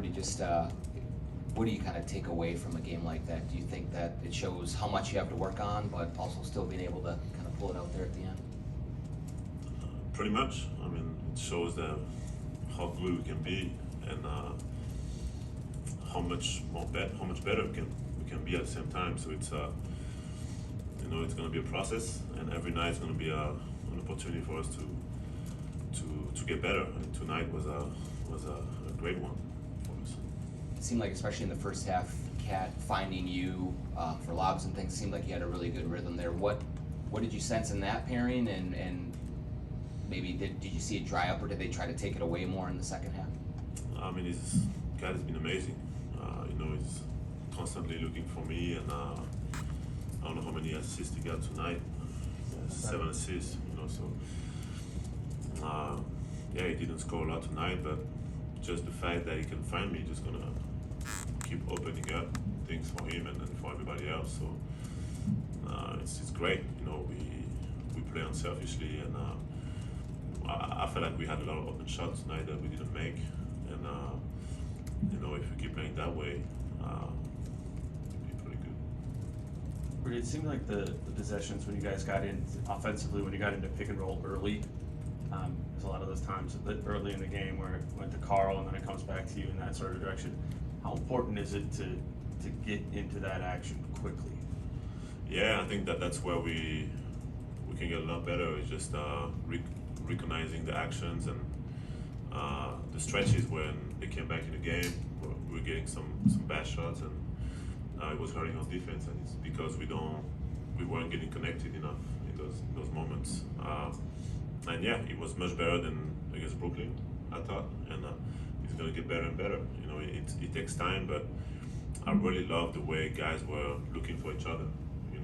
Rudy, just what do you kind of take away from a game like that? Do you think that it shows how much you have to work on, but also still being able to kind of pull it out there at the end? Pretty much. I mean, it shows that how good we can be and how much better we can be at the same time. So it's it's going to be a process, and every night is going to be an opportunity for us to get better. And tonight was a great one for us. It seemed like, especially in the first half, Cat finding you for lobs and things, seemed like you had a really good rhythm there. What did you sense in that pairing, and maybe did you see it dry up, or did they try to take it away more in the second half? I mean, Cat has been amazing. He's constantly looking for me, and I don't know how many assists he got tonight. 7 assists. Yeah, he didn't score a lot tonight, but just the fact that he can find me just gonna keep opening up things for him and for everybody else. So it's great. We play unselfishly, and I feel like we had a lot of open shots tonight that we didn't make, and if we keep playing that way, it'll be pretty good. Rudy, it seemed like the possessions when you guys got in offensively, when you got into pick and roll early, there's a lot of those times early in the game where it went to Carl and then it comes back to you in that sort of direction. How important is it to get into that action quickly? Yeah, I think that's where we can get a lot better. It's just recognizing the actions and the stretches when they came back in the game. We were getting some bad shots, and it was hurting our defense, and it's because we weren't getting connected enough in those moments. And yeah, it was much better than against Brooklyn, I thought, and it's gonna get better and better. It takes time, but I really love the way guys were looking for each other. And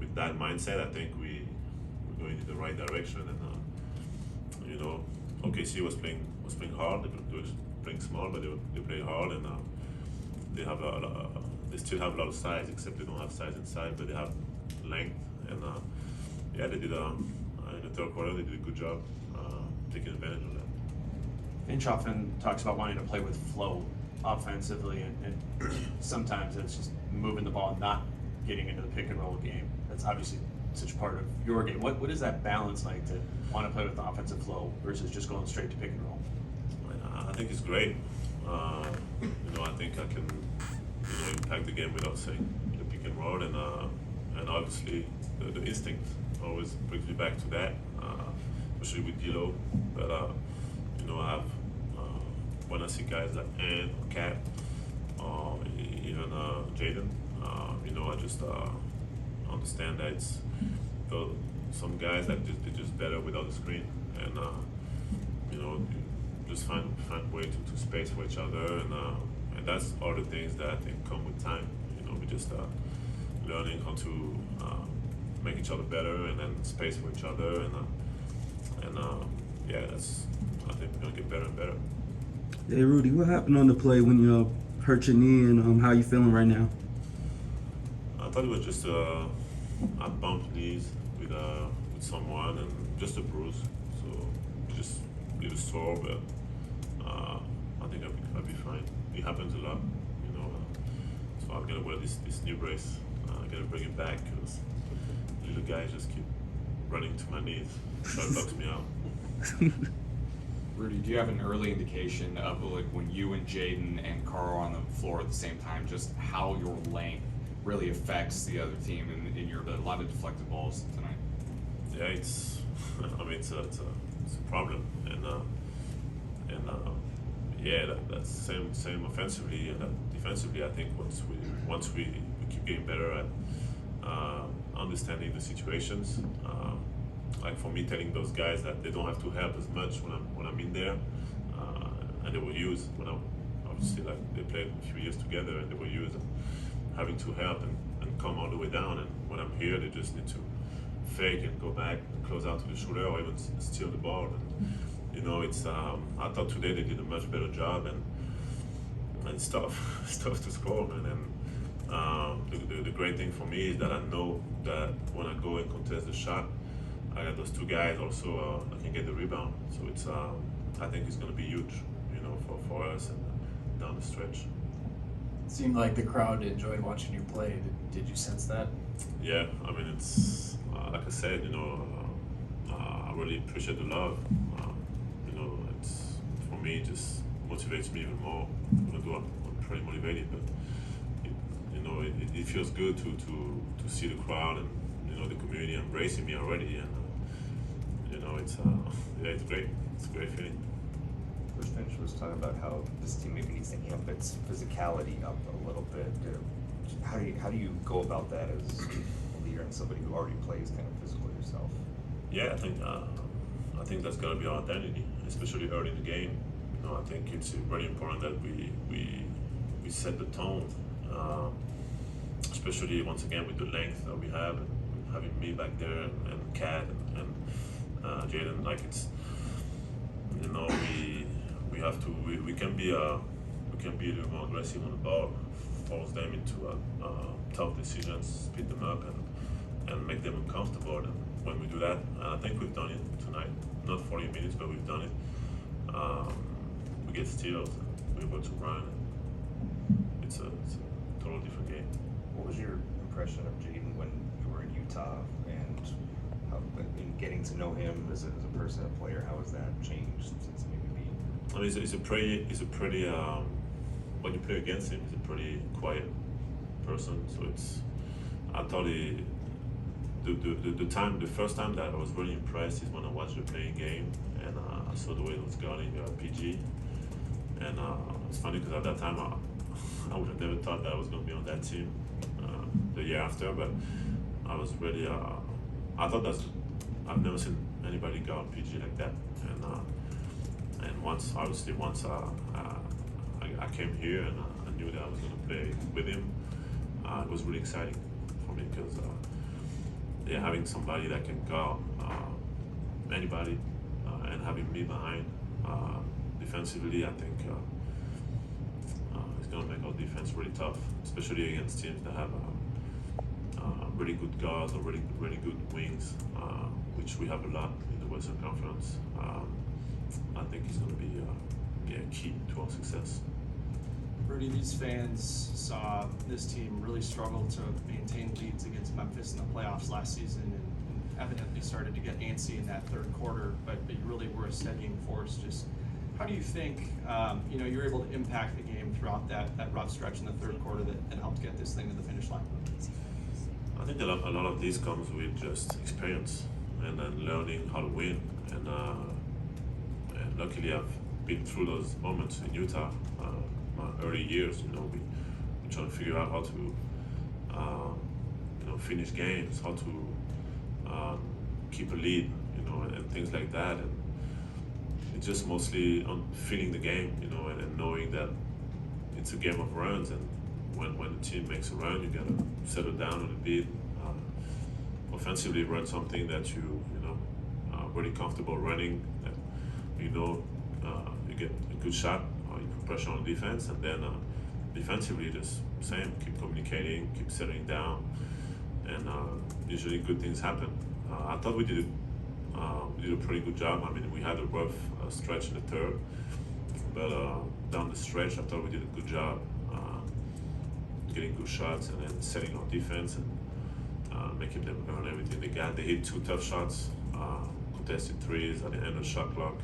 with that mindset, I think we're going in the right direction. And OKC was playing hard. They were playing small, but they play hard, and they still have a lot of size, except they don't have size inside, but they have length. And yeah, they did in the third quarter. They did a good job taking advantage of that. Finch often talks about wanting to play with flow offensively, and sometimes it's just moving the ball, not getting into the pick and roll game. That's obviously such part of your game. What is that balance like to want to play with the offensive flow versus just going straight to pick and roll? I think it's great. I think I can impact the game without saying the pick and roll, and obviously the instinct always brings me back to that, especially with D'Lo. But I have when I see guys like Ant or Cat or even Jaden, I just understand that it's some guys that they're just better without the screen, and just find way to space for each other, and that's all the things that I think come with time. We just learning how to make each other better, and then space for each other, and yeah, I think we're gonna get better and better. Hey Rudy, what happened on the play when you hurt your knee, and how you feeling right now? I thought it was just I bumped knees with someone, and just a bruise, so just a little sore, but I think I'll be fine. It happens a lot, so I'm gonna wear this new brace. I'm gonna bring it back because little guys just keep running to my knees, so it knocks me out. Rudy, do you have an early indication of when you and Jaden and Carl are on the floor at the same time, just how your length really affects the other team and your ability? A lot of deflected balls tonight. Yeah, it's a problem, and yeah, that's same offensively and defensively. I think once we keep getting better at understanding the situations. Like for me, telling those guys that they don't have to help as much when I'm in there, and they were used when obviously they played a few years together, and they were used having to help and come all the way down. And when I'm here, they just need to fake and go back and close out to the shooter or even steal the ball. And it's I thought today they did a much better job, and it's tough. It's tough to score, man. And the great thing for me is that I know that when I go and contest the shot, I got those two guys also. I can get the rebound, so it's I think it's going to be huge, for us. And down the stretch. Seemed like the crowd enjoyed watching you play. Did you sense that? Yeah, I mean, it's like I said, I really appreciate the love. It's for me, it just motivates me even more. Though I'm pretty motivated, but it feels good to see the crowd and the community embracing me already, and it's great. It's a great feeling. Coach Finch was talking about how this team maybe needs to amp its physicality up a little bit. How do you go about that as a leader and somebody who already plays kind of physical yourself? Yeah, I think that's gotta be our identity, especially early in the game. I think it's very important that we set the tone, especially once again with the length that we have and having me back there and Kat and Jaden. Like it's we can be a little more aggressive on the ball, force them into tough decisions, speed them up, and make them uncomfortable. And when we do that, and I think we've done it tonight. Not 40 minutes, but we've done it. We get steals, we're able to run. It's a total different game. What was your impression of Jaden when you were in Utah, and how, in getting to know him as a person, a player, how has that changed since maybe being? I mean, he's a pretty when you play against him, he's a pretty quiet person. So I thought the first time that I was really impressed is when I watched the playing game and I saw the way he was guarding PG. And it's funny because at that time I would have never thought that I was going to be on that team the year after, but I was really I thought I've never seen anybody guard PG like that. And once I came here and I knew that I was going to play with him, it was really exciting for me because having somebody that can guard anybody and having me behind defensively, I think it's going to make our defense really tough, especially against teams that have really good guards or really good wings, which we have a lot in the Western Conference. I think it's going to be key to our success. Rudy, these fans saw this team really struggle to maintain leads against Memphis in the playoffs last season, and evidently started to get antsy in that third quarter, but you really were a steadying force. Just how do you think you were able to impact the game throughout that rough stretch in the third quarter that helped get this thing to the finish line? I think a lot of this comes with just experience and then learning how to win. And luckily, I've been through those moments in Utah. My early years, we trying to figure out how to, finish games, how to keep a lead, and things like that. And it's just mostly on feeling the game, and knowing that it's a game of runs. And when the team makes a run, you gotta settle down on a bit. Offensively, run something that you really comfortable running. That you get a good shot, or you put pressure on defense, and then defensively, just same. Keep communicating, keep settling down, and usually good things happen. I thought we did a pretty good job. I mean, we had a rough stretch in the third, but down the stretch, I thought we did a good job getting good shots and then setting our defense and making them earn everything they got. They hit 2 tough shots, contested threes at the end of the shot clock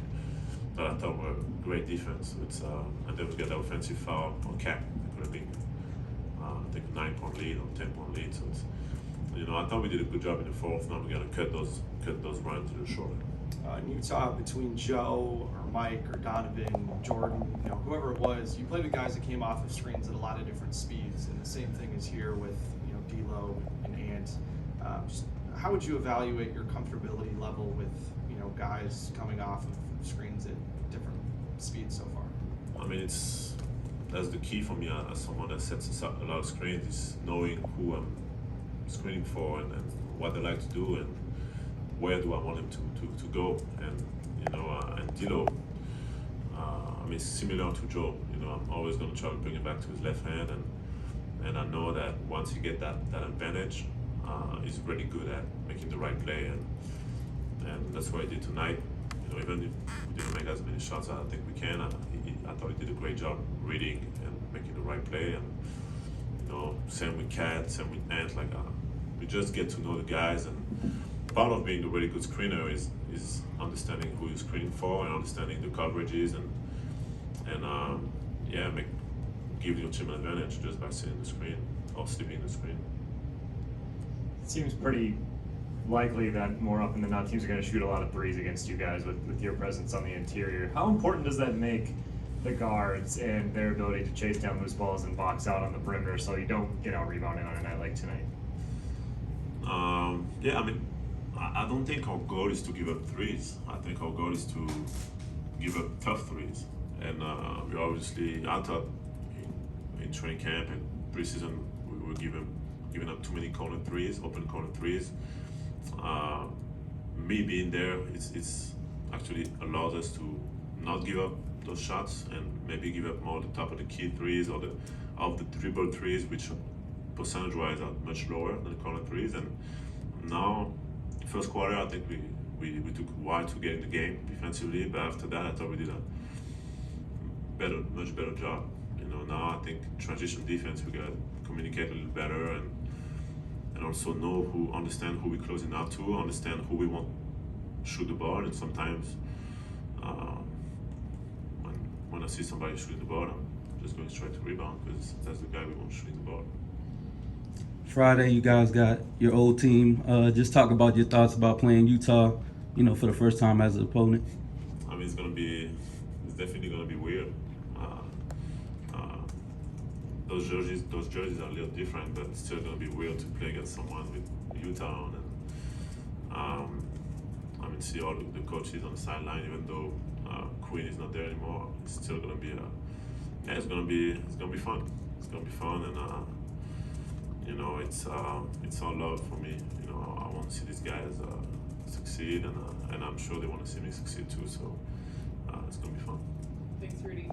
that I thought were great defense. And then we got the offensive foul on Cat. It could have been, I think, 9-point lead or 10-point lead. So I thought we did a good job in the fourth. Now we got to cut those runs to the short. In Utah, between Joe or Mike or Donovan, Jordan, whoever it was, you played with guys that came off of screens at a lot of different speeds, and the same thing is here with D'Lo and Ant. Just how would you evaluate your comfortability level with guys coming off of screens at different speeds so far? I mean, that's the key for me as someone that sets a lot of screens, is knowing who I'm screening for and what they like to do and where do I want him to go. And and D'Lo, I mean, similar to Joe, I'm always going to try to bring him back to his left hand, and I know that once you get that advantage, he's really good at making the right play, and that's what he did tonight. Even if we didn't make as many shots as I think we can, I thought he did a great job reading and making the right play. And you know, same with Cat, same with Ant. Like we just get to know the guys, and part of being a really good screener is understanding who you're screening for and understanding the coverages and yeah, give your team an advantage just by sitting in the screen or sleeping in the screen. It seems pretty likely that more often than not teams are going to shoot a lot of threes against you guys with your presence on the interior. How important does that make the guards and their ability to chase down loose balls and box out on the perimeter so you don't get out rebounded on a night like tonight? Yeah, I mean, I don't think our goal is to give up threes. I think our goal is to give up tough threes. And we obviously, I thought in training camp and preseason, we were giving up too many corner threes, open corner threes. Me being there, it's actually allows us to not give up those shots and maybe give up more the top of the key threes or the dribble threes, which percentage-wise are much lower than the corner threes. And now, first quarter, I think we took a while to get in the game defensively, but after that, I thought we did a much better job. You know, now I think transition defense, we gotta communicate a little better and also understand who we're closing out to, understand who we want to shoot the ball. And sometimes when I see somebody shooting the ball, I'm just going straight to rebound because that's the guy we want shooting the ball. Friday, you guys got your old team. Just talk about your thoughts about playing Utah, for the first time as an opponent. I mean, it's definitely gonna be weird. Those jerseys are a little different, but it's still gonna be weird to play against someone with Utah on. And I mean, see all the coaches on the sideline, even though Quinn is not there anymore. It's still gonna be it's gonna be fun. It's gonna be fun, and it's all love for me. I want to see these guys succeed, and I'm sure they want to see me succeed too. So it's gonna be fun. Thanks, Rudy.